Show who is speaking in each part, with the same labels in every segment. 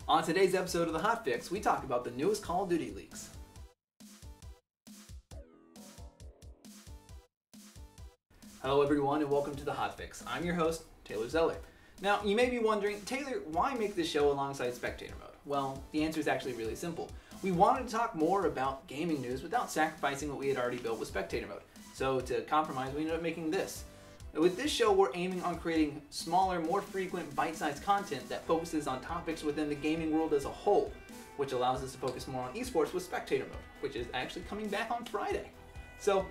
Speaker 1: On today's episode of The Hot Fix, we talk about the newest Call of Duty leaks. Hello everyone and welcome to The Hot Fix. I'm your host, Taylor Zeller. Now, you may be wondering, Taylor, why make this show alongside Spectator Mode? Well, the answer is actually really simple. We wanted to talk more about gaming news without sacrificing what we had already built with Spectator Mode. So to compromise, we ended up making this. With this show, we're aiming on creating smaller, more frequent, bite-sized content that focuses on topics within the gaming world as a whole, which allows us to focus more on esports with Spectator Mode, which is actually coming back on Friday. So,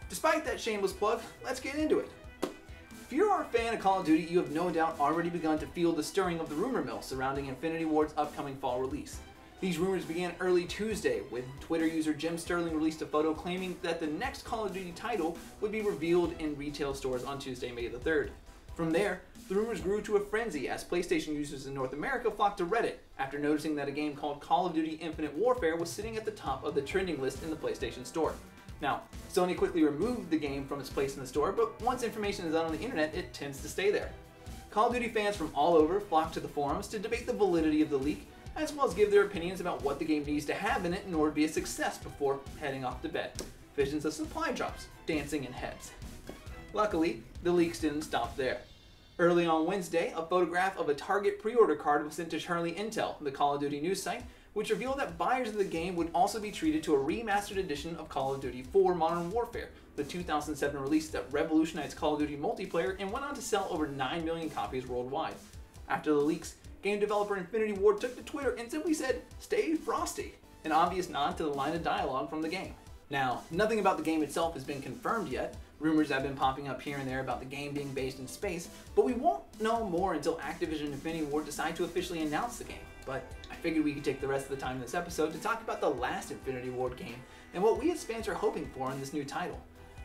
Speaker 1: despite that shameless plug, let's get into it. If you're a fan of Call of Duty, you have no doubt already begun to feel the stirring of the rumor mill surrounding Infinity Ward's upcoming fall release. These rumors began early Tuesday when Twitter user Jim Sterling released a photo claiming that the next Call of Duty title would be revealed in retail stores on Tuesday, May the 3rd. From there, the rumors grew to a frenzy as PlayStation users in North America flocked to Reddit after noticing that a game called Call of Duty Infinite Warfare was sitting at the top of the trending list in the PlayStation Store. Now, Sony quickly removed the game from its place in the store, but once information is out on the internet, it tends to stay there. Call of Duty fans from all over flocked to the forums to debate the validity of the leak, as well as give their opinions about what the game needs to have in it in order to be a success before heading off to bed. Visions of supply drops, dancing in heads. Luckily, the leaks didn't stop there. Early on Wednesday, a photograph of a Target pre-order card was sent to Charlie Intel, the Call of Duty news site, which revealed that buyers of the game would also be treated to a remastered edition of Call of Duty 4 Modern Warfare, the 2007 release that revolutionized Call of Duty multiplayer and went on to sell over 9 million copies worldwide. After the leaks, game developer Infinity Ward took to Twitter and simply said, "Stay frosty," an obvious nod to the line of dialogue from the game. Now, nothing about the game itself has been confirmed yet. Rumors have been popping up here and there about the game being based in space, but we won't know more until Activision and Infinity Ward decide to officially announce the game. But I figured we could take the rest of the time in this episode to talk about the last Infinity Ward game and what we as fans are hoping for in this new title.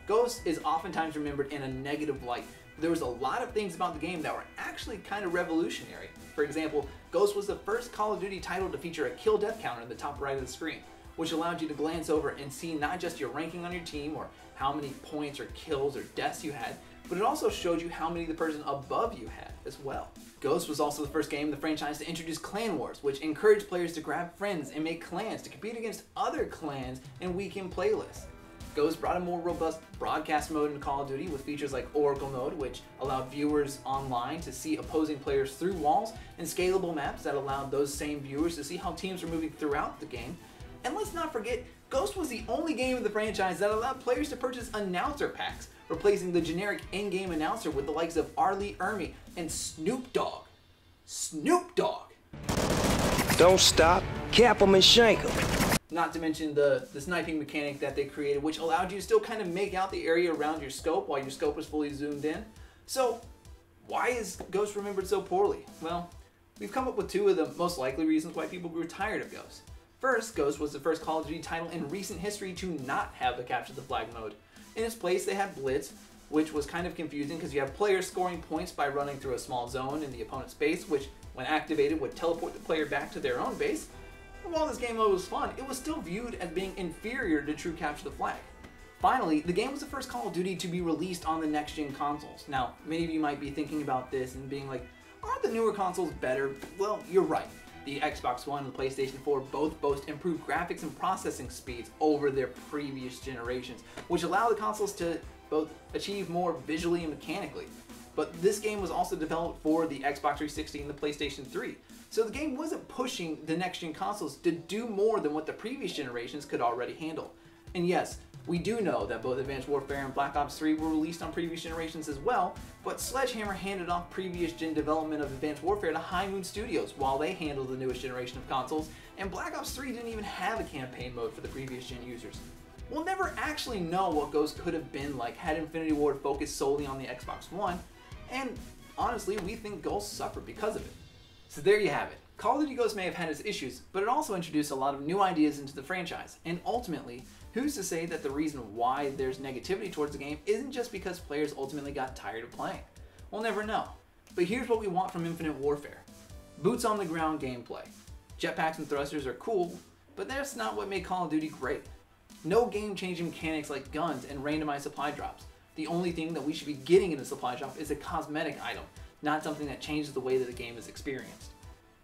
Speaker 1: Ghost is oftentimes remembered in a negative light. There was a lot of things about the game that were actually kind of revolutionary. For example, Ghost was the first Call of Duty title to feature a kill death counter in the top right of the screen, which allowed you to glance over and see not just your ranking on your team or how many points or kills or deaths you had, but it also showed you how many the person above you had as well. Ghost was also the first game in the franchise to introduce Clan Wars, which encouraged players to grab friends and make clans to compete against other clans and weekend playlists. Ghost brought a more robust broadcast mode in Call of Duty with features like Oracle Mode, which allowed viewers online to see opposing players through walls, and scalable maps that allowed those same viewers to see how teams were moving throughout the game. And let's not forget, Ghost was the only game in the franchise that allowed players to purchase announcer packs, replacing the generic in-game announcer with the likes of Arlie Ermy and Snoop Dogg. Snoop Dogg!
Speaker 2: Don't stop, cap 'em and shank 'em.
Speaker 1: Not to mention the sniping mechanic that they created, which allowed you to still kind of make out the area around your scope while your scope was fully zoomed in. So, why is Ghost remembered so poorly? Well, we've come up with two of the most likely reasons why people grew tired of Ghost. First, Ghost was the first Call of Duty title in recent history to not have the capture the flag mode. In its place, they had Blitz, which was kind of confusing because you have players scoring points by running through a small zone in the opponent's base, which, when activated, would teleport the player back to their own base. And while this game mode was fun, it was still viewed as being inferior to true capture the flag. Finally, the game was the first Call of Duty to be released on the next-gen consoles. Now, many of you might be thinking about this and being like, aren't the newer consoles better? Well, you're right. The Xbox One and the PlayStation 4 both boast improved graphics and processing speeds over their previous generations, which allow the consoles to both achieve more visually and mechanically. But this game was also developed for the Xbox 360 and the PlayStation 3, so the game wasn't pushing the next-gen consoles to do more than what the previous generations could already handle. And yes, we do know that both Advanced Warfare and Black Ops 3 were released on previous generations as well, but Sledgehammer handed off previous gen development of Advanced Warfare to High Moon Studios while they handled the newest generation of consoles, and Black Ops 3 didn't even have a campaign mode for the previous gen users. We'll never actually know what Ghost could have been like had Infinity Ward focused solely on the Xbox One, and honestly, we think Ghost suffered because of it. So there you have it. Call of Duty Ghost may have had its issues, but it also introduced a lot of new ideas into the franchise, and ultimately, who's to say that the reason why there's negativity towards the game isn't just because players ultimately got tired of playing? We'll never know. But here's what we want from Infinite Warfare. Boots on the ground gameplay. Jetpacks and thrusters are cool, but that's not what made Call of Duty great. No game-changing mechanics like guns and randomized supply drops. The only thing that we should be getting in a supply drop is a cosmetic item, not something that changes the way that the game is experienced.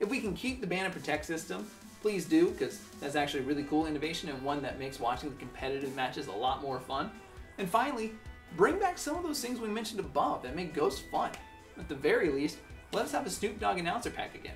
Speaker 1: If we can keep the ban and protect system, please do, because that's actually a really cool innovation and one that makes watching the competitive matches a lot more fun. And finally, bring back some of those things we mentioned above that make Ghost fun. At the very least, let us have a Snoop Dogg announcer pack again.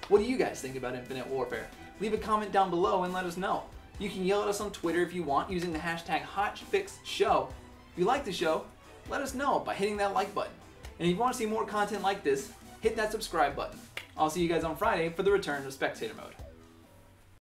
Speaker 1: What do you guys think about Infinite Warfare? Leave a comment down below and let us know. You can yell at us on Twitter if you want using the hashtag HotFixShow. If you like the show, let us know by hitting that like button. And if you want to see more content like this, hit that subscribe button. I'll see you guys on Friday for the return of Spectator Mode.